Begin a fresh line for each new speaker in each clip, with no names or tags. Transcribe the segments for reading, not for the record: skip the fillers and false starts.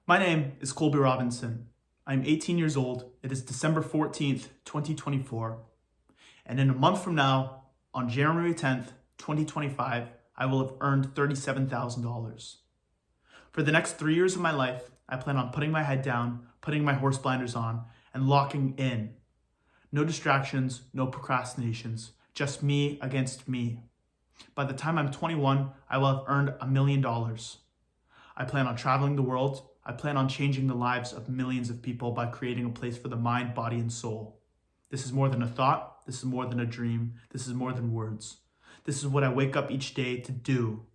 My name is Colby Robinson. I'm 18 years old. It is December 14th, 2024. And in a month from now, on January 10th, 2025, I will have earned $37,000. For the next 3 years of my life, I plan on putting my head down, putting my horse blinders on, and locking in. No distractions, no procrastinations, just me against me. By the time I'm 21, I will have earned $1 million. I plan on traveling the world. I plan on changing the lives of millions of people by creating a place for the mind, body, and soul. This is more than a thought. This is more than a dream. This is more than words. This is what I wake up each day to do,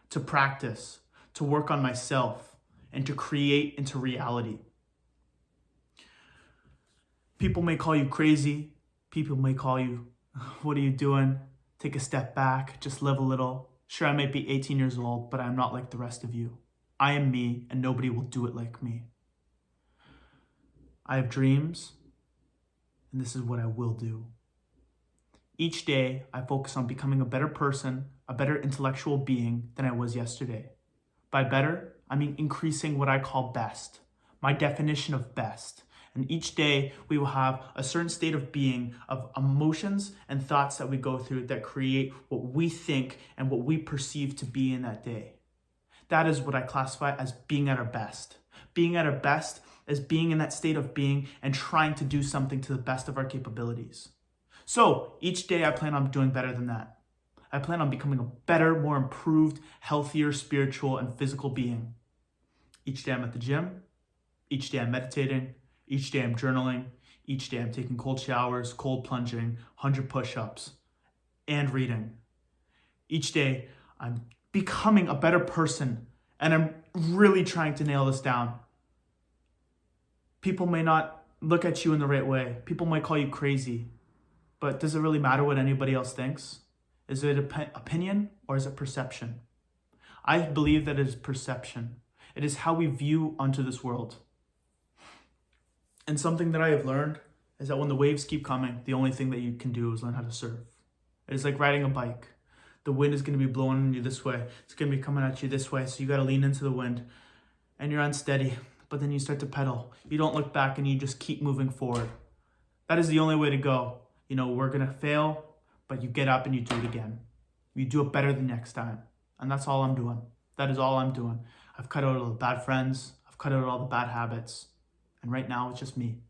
to practice, to work on myself, and to create into reality. People may call you crazy. People may call you, what are you doing? Take a step back, just live a little. Sure, I might be 18 years old, but I'm not like the rest of you. I am me, and nobody will do it like me. I have dreams, and this is what I will do. Each day, I focus on becoming a better person, a better intellectual being than I was yesterday. By better, I mean increasing what I call best, my definition of best. And each day, we will have a certain state of being, of emotions and thoughts that we go through that create what we think and what we perceive to be in that day. That is what I classify as being at our best. Being at our best is being in that state of being and trying to do something to the best of our capabilities. So each day I plan on doing better than that. I plan on becoming a better, more improved, healthier, spiritual, and physical being. Each day I'm at the gym. Each day I'm meditating. Each day I'm journaling. Each day I'm taking cold showers, cold plunging, 100 push-ups, and reading. Each day I'm becoming a better person, and I'm really trying to nail this down. People may not look at you in the right way. People might call you crazy, but does it really matter what anybody else thinks? Is it opinion or is it perception? I believe that it is perception. It is how we view onto this world. And something that I have learned is that when the waves keep coming, the only thing that you can do is learn how to surf. It is like riding a bike. The wind is going to be blowing you this way. It's going to be coming at you this way. So you got to lean into the wind and you're unsteady, but then you start to pedal. You don't look back and you just keep moving forward. That is the only way to go. You know, we're going to fail, but you get up and you do it again. You do it better the next time. And that's all I'm doing. That is all I'm doing. I've cut out all the bad friends. I've cut out all the bad habits. And right now it's just me.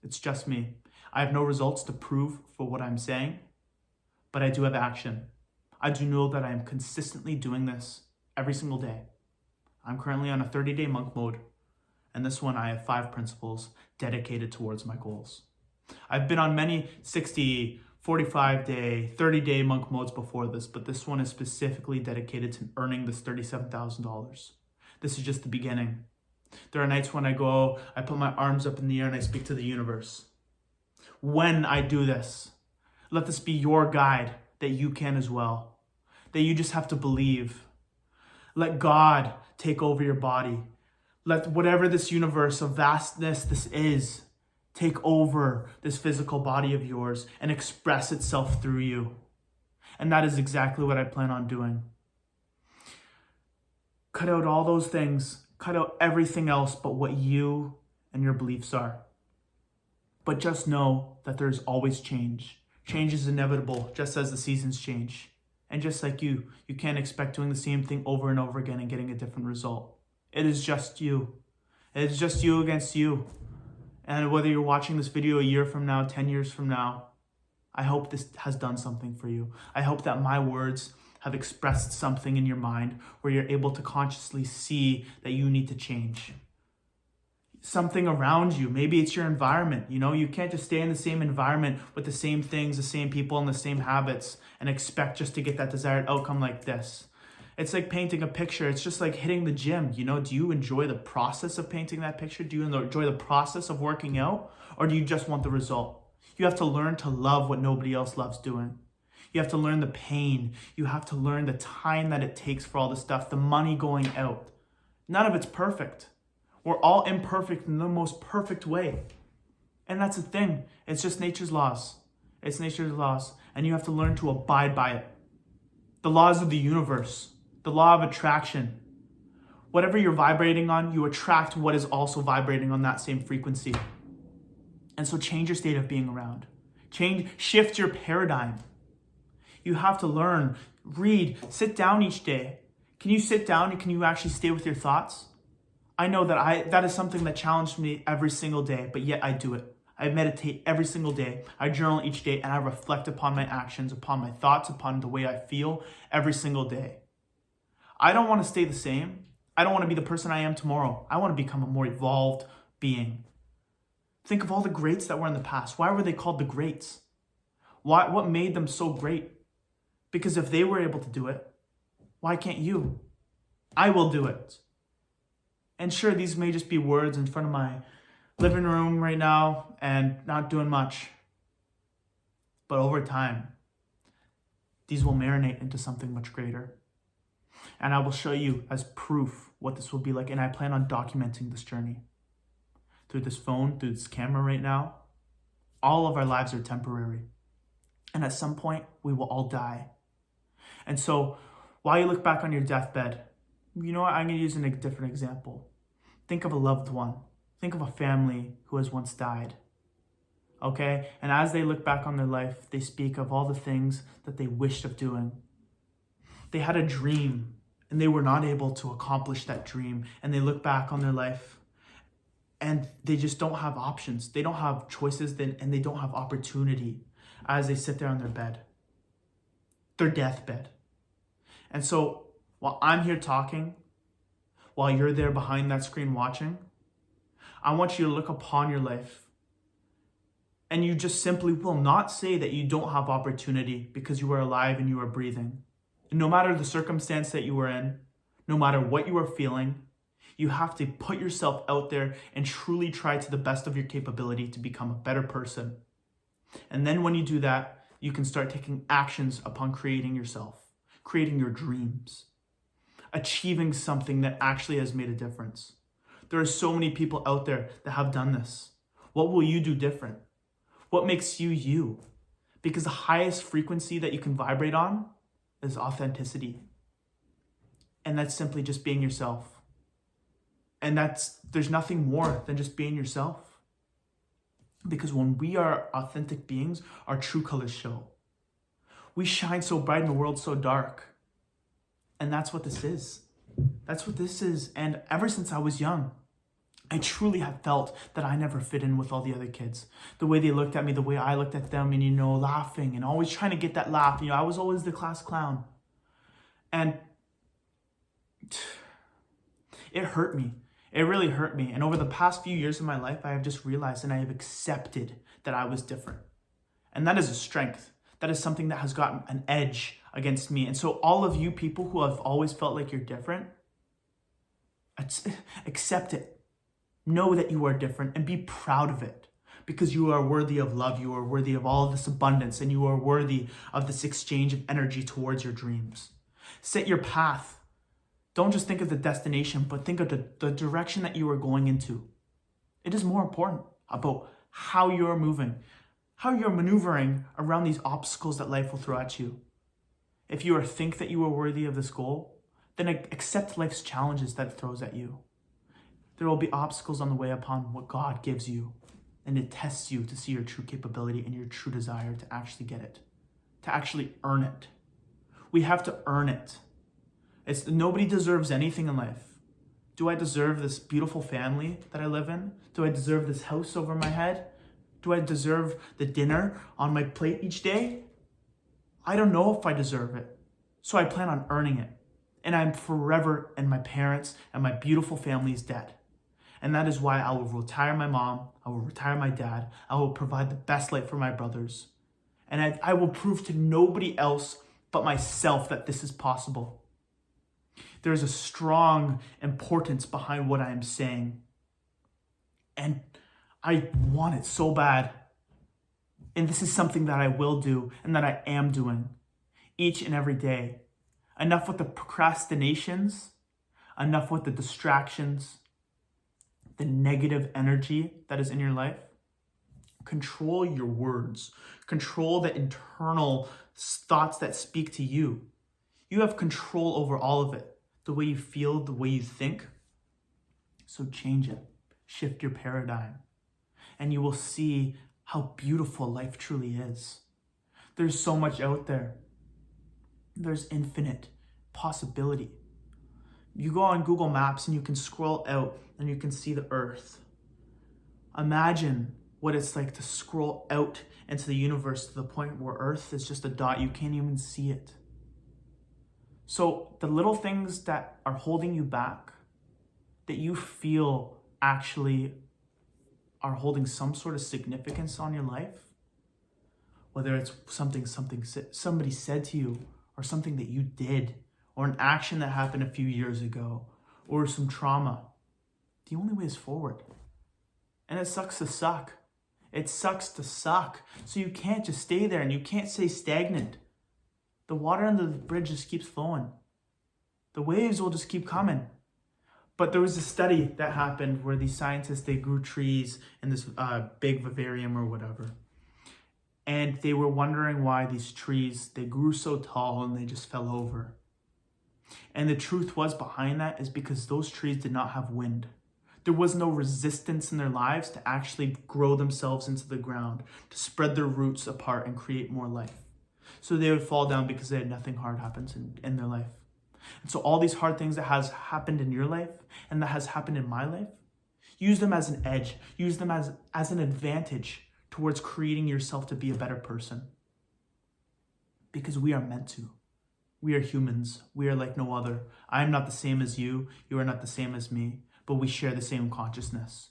It's just me. I have no results to prove for what I'm saying, but I do have action. I do know that I am consistently doing this every single day. I'm currently on a 30-day monk mode, and this one I have 5 principles dedicated towards my goals. I've been on many 60, 45-day, 30-day monk modes before this, but this one is specifically dedicated to earning this $37,000. This is just the beginning. There are nights when I put my arms up in the air and I speak to the universe. When I do this, let this be your guide that you can as well, that you just have to believe. Let God take over your body. Let whatever this universe of vastness this is, take over this physical body of yours and express itself through you. And that is exactly what I plan on doing. Cut out all those things. Cut out everything else but what you and your beliefs are. But just know that there's always change. Change is inevitable, just as the seasons change. And just like you can't expect doing the same thing over and over again and getting a different result. It is just you. It is just you against you. And whether you're watching this video a year from now, 10 years from now, I hope this has done something for you. I hope that my words have expressed something in your mind where you're able to consciously see that you need to change. Something around you. Maybe it's your environment. You know, you can't just stay in the same environment with the same things, the same people, and the same habits and expect just to get that desired outcome like this. It's like painting a picture. It's just like hitting the gym. You know, do you enjoy the process of painting that picture? Do you enjoy the process of working out? Or do you just want the result? You have to learn to love what nobody else loves doing. You have to learn the pain. You have to learn the time that it takes for all this stuff, the money going out. None of it's perfect. We're all imperfect in the most perfect way. And that's the thing. It's just nature's laws. It's nature's laws. And you have to learn to abide by it. The laws of the universe. The law of attraction. Whatever you're vibrating on, you attract what is also vibrating on that same frequency. And so change your state of being around. Shift your paradigm. You have to learn, read, sit down each day. Can you sit down and can you actually stay with your thoughts? I know that is something that challenged me every single day, but yet I do it. I meditate every single day. I journal each day and I reflect upon my actions, upon my thoughts, upon the way I feel every single day. I don't want to stay the same. I don't want to be the person I am tomorrow. I want to become a more evolved being. Think of all the greats that were in the past. Why were they called the greats? What made them so great? Because if they were able to do it, why can't you? I will do it. And sure, these may just be words in front of my living room right now and not doing much. But over time, these will marinate into something much greater. And I will show you as proof what this will be like. And I plan on documenting this journey. Through this phone, through this camera right now, all of our lives are temporary. And at some point, we will all die. And so, while you look back on your deathbed, you know what? I'm going to use a different example. Think of a loved one. Think of a family who has once died. Okay? And as they look back on their life, they speak of all the things that they wished of doing. They had a dream, and they were not able to accomplish that dream. And they look back on their life, and they just don't have options. They don't have choices, and they don't have opportunity as they sit there on their bed. Their deathbed. And so, while I'm here talking, while you're there behind that screen watching, I want you to look upon your life. And you just simply will not say that you don't have opportunity because you are alive and you are breathing. And no matter the circumstance that you are in, no matter what you are feeling, you have to put yourself out there and truly try to the best of your capability to become a better person. And then when you do that, you can start taking actions upon creating yourself, creating your dreams, achieving something that actually has made a difference. There are so many people out there that have done this. What will you do different? What makes you you? Because the highest frequency that you can vibrate on is authenticity. And that's simply just being yourself. And there's nothing more than just being yourself. Because when we are authentic beings, our true colors show. We shine so bright in a world so dark. And that's what this is. That's what this is. And ever since I was young, I truly have felt that I never fit in with all the other kids. The way they looked at me, the way I looked at them, and, laughing and always trying to get that laugh. I was always the class clown. And it hurt me. It really hurt me. And over the past few years of my life, I have just realized and I have accepted that I was different. And that is a strength. That is something that has gotten an edge against me. And so all of you people who have always felt like you're different, accept it. Know that you are different and be proud of it because you are worthy of love. You are worthy of all of this abundance and you are worthy of this exchange of energy towards your dreams. Set your path. Don't just think of the destination, but think of the direction that you are going into. It is more important about how you're moving, how you're maneuvering around these obstacles that life will throw at you. If you think that you are worthy of this goal, then accept life's challenges that it throws at you. There will be obstacles on the way upon what God gives you, and it tests you to see your true capability and your true desire to actually get it, to actually earn it. We have to earn it. Nobody deserves anything in life. Do I deserve this beautiful family that I live in? Do I deserve this house over my head? Do I deserve the dinner on my plate each day? I don't know if I deserve it. So I plan on earning it. And I'm forever in my parents' and my beautiful family's debt. And that is why I will retire my mom, I will retire my dad, I will provide the best life for my brothers. And I will prove to nobody else but myself that this is possible. There is a strong importance behind what I am saying. And I want it so bad. And this is something that I will do and that I am doing each and every day. Enough with the procrastinations, enough with the distractions, the negative energy that is in your life. Control your words. Control the internal thoughts that speak to you. You have control over all of it. the way you feel, the way you think. So change it. Shift your paradigm. And you will see how beautiful life truly is. There's so much out there. There's infinite possibility. You go on Google Maps and you can scroll out and you can see the earth. Imagine what it's like to scroll out into the universe to the point where earth is just a dot. You can't even see it. So the little things that are holding you back, that you feel actually are holding some sort of significance on your life, whether it's something somebody said to you, or something that you did, or an action that happened a few years ago, or some trauma, the only way is forward. And it sucks to suck. It sucks to suck. So you can't just stay there and you can't stay stagnant. The water under the bridge just keeps flowing. The waves will just keep coming. But there was a study that happened where these scientists, they grew trees in this big vivarium or whatever. And they were wondering why these trees, they grew so tall and they just fell over. And the truth was behind that is because those trees did not have wind. There was no resistance in their lives to actually grow themselves into the ground, to spread their roots apart and create more life. So they would fall down because they had nothing hard happens in their life. And so all these hard things that has happened in your life and that has happened in my life, use them as an edge, use them as an advantage towards creating yourself to be a better person. Because we are meant to. We are humans. We are like no other. I am not the same as you. You are not the same as me. But we share the same consciousness.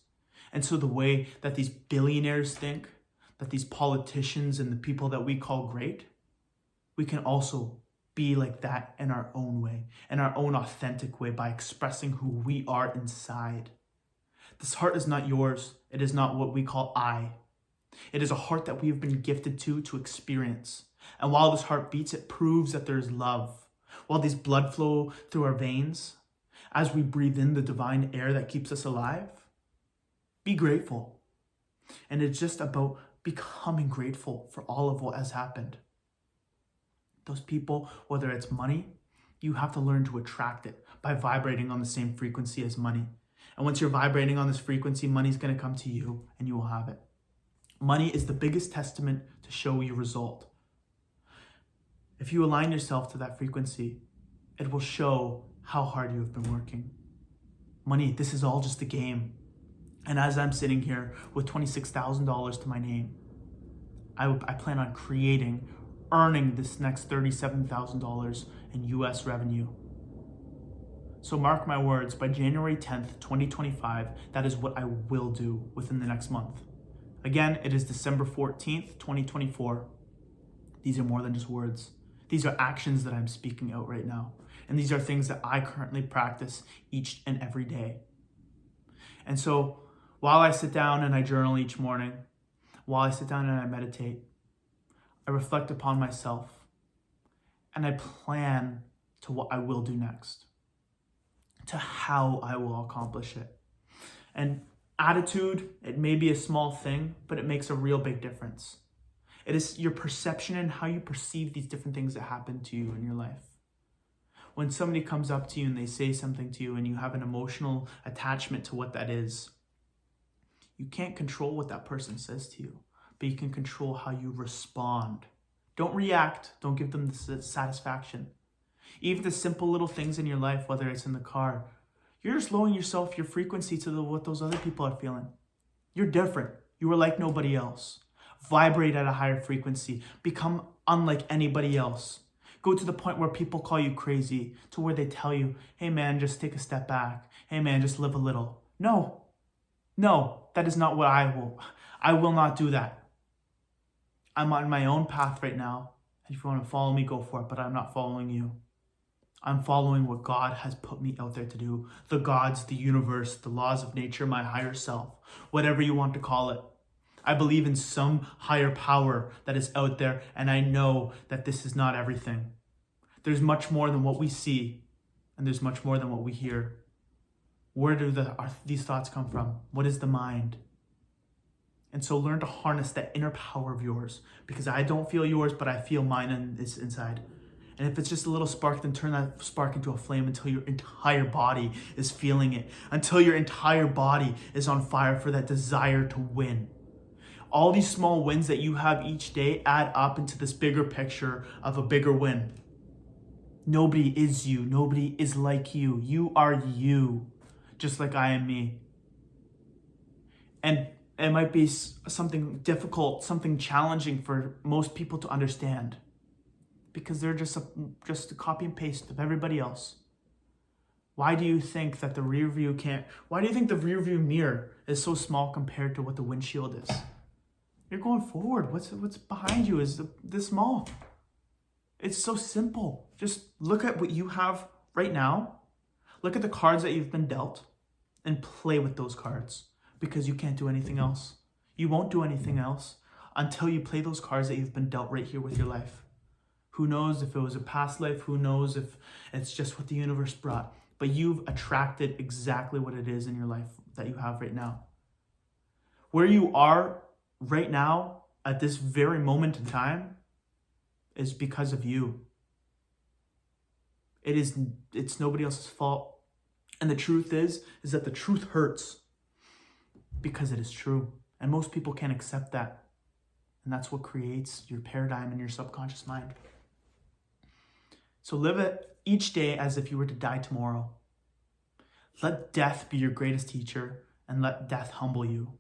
And so the way that these billionaires think, that these politicians and the people that we call great, we can also be like that in our own way, in our own authentic way, by expressing who we are inside. This heart is not yours. It is not what we call I. It is a heart that we have been gifted to experience. And while this heart beats, it proves that there is love. While these blood flow through our veins, as we breathe in the divine air that keeps us alive, be grateful. And it's just about becoming grateful for all of what has happened. Those people, whether it's money, you have to learn to attract it by vibrating on the same frequency as money. And once you're vibrating on this frequency, money's going to come to you and you will have it. Money is the biggest testament to show your result. If you align yourself to that frequency, it will show how hard you have been working. Money, this is all just a game. And as I'm sitting here with $26,000 to my name, I plan on earning this next $37,000 in US revenue. So mark my words, by January 10th, 2025, that is what I will do within the next month. Again, it is December 14th, 2024. These are more than just words. These are actions that I'm speaking out right now. And these are things that I currently practice each and every day. And so while I sit down and I journal each morning, while I sit down and I meditate, I reflect upon myself and I plan to what I will do next, to how I will accomplish it. And attitude, it may be a small thing, but it makes a real big difference. It is your perception and how you perceive these different things that happen to you in your life. When somebody comes up to you and they say something to you and you have an emotional attachment to what that is, you can't control what that person says to you, but you can control how you respond. Don't react. Don't give them the satisfaction. Even the simple little things in your life, whether it's in the car, you're just lowering your frequency to what those other people are feeling. You're different. You are like nobody else. Vibrate at a higher frequency. Become unlike anybody else. Go to the point where people call you crazy, to where they tell you, hey man, just take a step back. Hey man, just live a little. No, that is not what I will not do that. I'm on my own path right now. And if you want to follow me, go for it, but I'm not following you. I'm following what God has put me out there to do. The gods, the universe, the laws of nature, my higher self, whatever you want to call it. I believe in some higher power that is out there, and I know that this is not everything. There's much more than what we see, and there's much more than what we hear. Where do these thoughts come from? What is the mind? And so learn to harness that inner power of yours, because I don't feel yours, but I feel mine inside. And if it's just a little spark, then turn that spark into a flame until your entire body is feeling it, until your entire body is on fire for that desire to win. All these small wins that you have each day add up into this bigger picture of a bigger win. Nobody is you. Nobody is like you. You are you, just like I am me. And it might be something difficult, something challenging for most people to understand, because they're just a copy and paste of everybody else. Why do you think that the rear view mirror is so small compared to what the windshield is? You're going forward. What's behind you is this small. It's so simple. Just look at what you have right now. Look at the cards that you've been dealt and play with those cards, because you can't do anything else. You won't do anything else until you play those cards that you've been dealt right here with your life. Who knows if it was a past life? Who knows if it's just what the universe brought? But you've attracted exactly what it is in your life that you have right now. Where you are right now at this very moment in time is because of you. It's nobody else's fault. And the truth is that the truth hurts because it is true. And most people can't accept that. And that's what creates your paradigm in your subconscious mind. So live it each day as if you were to die tomorrow. Let death be your greatest teacher, and let death humble you.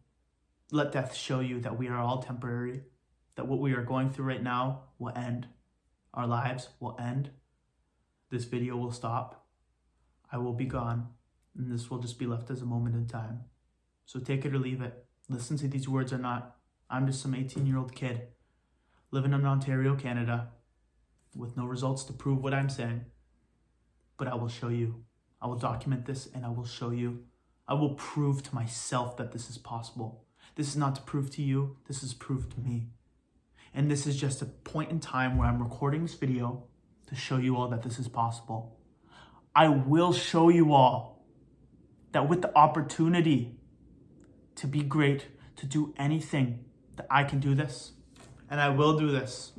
Let death show you that we are all temporary, that what we are going through right now will end. Our lives will end. This video will stop. I will be gone, and this will just be left as a moment in time. So take it or leave it. Listen to these words or not. I'm just some 18-year-old kid living in Ontario, Canada, with no results to prove what I'm saying. But I will show you. I will document this and I will show you. I will prove to myself that this is possible. This is not to prove to you. This is proof to me. And this is just a point in time where I'm recording this video to show you all that this is possible. I will show you all that with the opportunity to be great, to do anything, that I can do this. And I will do this.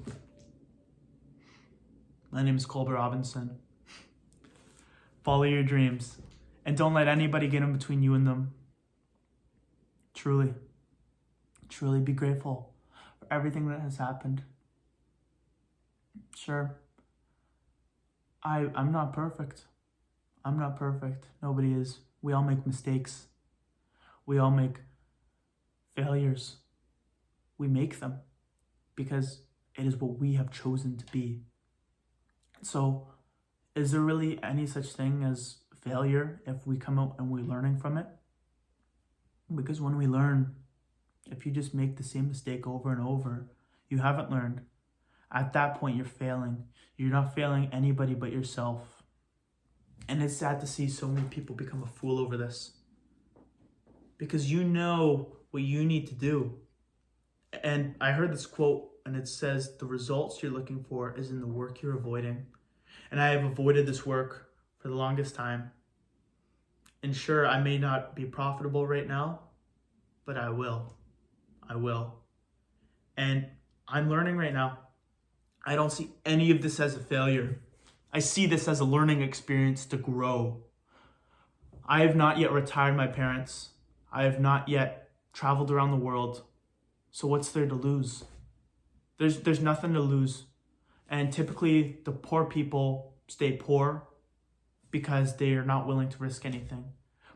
My name is Colbert Robinson. Follow your dreams. And don't let anybody get in between you and them. Truly. Truly be grateful for everything that has happened. Sure. I'm not perfect. I'm not perfect. Nobody is. We all make mistakes. We all make failures. We make them because it is what we have chosen to be. So, is there really any such thing as failure if we come out and we're learning from it? Because when we learn, if you just make the same mistake over and over, you haven't learned. At that point, you're failing. You're not failing anybody but yourself. And it's sad to see so many people become a fool over this. Because you know what you need to do. And I heard this quote, and it says, the results you're looking for is in the work you're avoiding. And I have avoided this work for the longest time. And sure, I may not be profitable right now, but I will. I will. And I'm learning right now. I don't see any of this as a failure. I see this as a learning experience to grow. I have not yet retired my parents. I have not yet traveled around the world. So what's there to lose? There's nothing to lose. And typically the poor people stay poor because they are not willing to risk anything.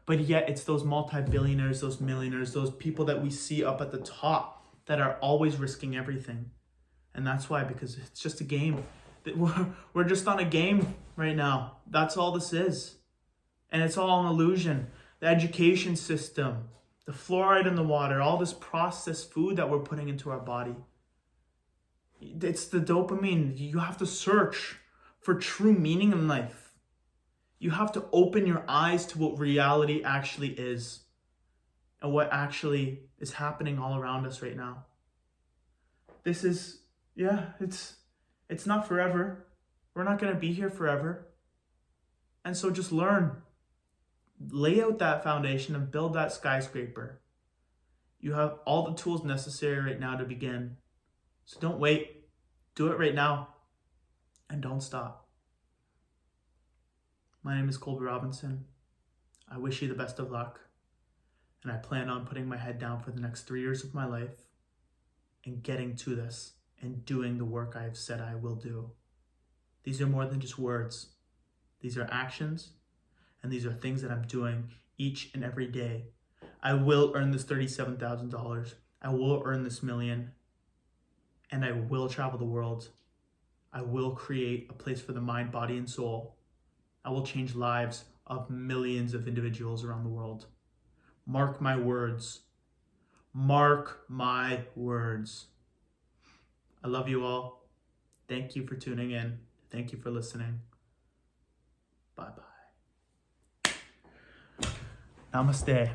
But yet it's those multi-billionaires, those millionaires, those people that we see up at the top that are always risking everything. And that's why, because it's just a game. We're just on a game right now. That's all this is. And it's all an illusion. The education system, the fluoride in the water, all this processed food that we're putting into our body. It's the dopamine. You have to search for true meaning in life. You have to open your eyes to what reality actually is and what actually is happening all around us right now. This is, it's not forever. We're not going to be here forever. And so just learn. Lay out that foundation and build that skyscraper. You have all the tools necessary right now to begin. So don't wait. Do it right now. and don't stop. My name is Colby Robinson. I wish you the best of luck, and I plan on putting my head down for the next 3 years of my life and getting to this and doing the work I have said I will do. These are more than just words. These are actions, and these are things that I'm doing each and every day. I will earn this $37,000. I will earn this million, and I will travel the world. I will create a place for the mind, body, and soul. I will change lives of millions of individuals around the world. Mark my words. Mark my words. I love you all. Thank you for tuning in. Thank you for listening. Bye-bye. Namaste.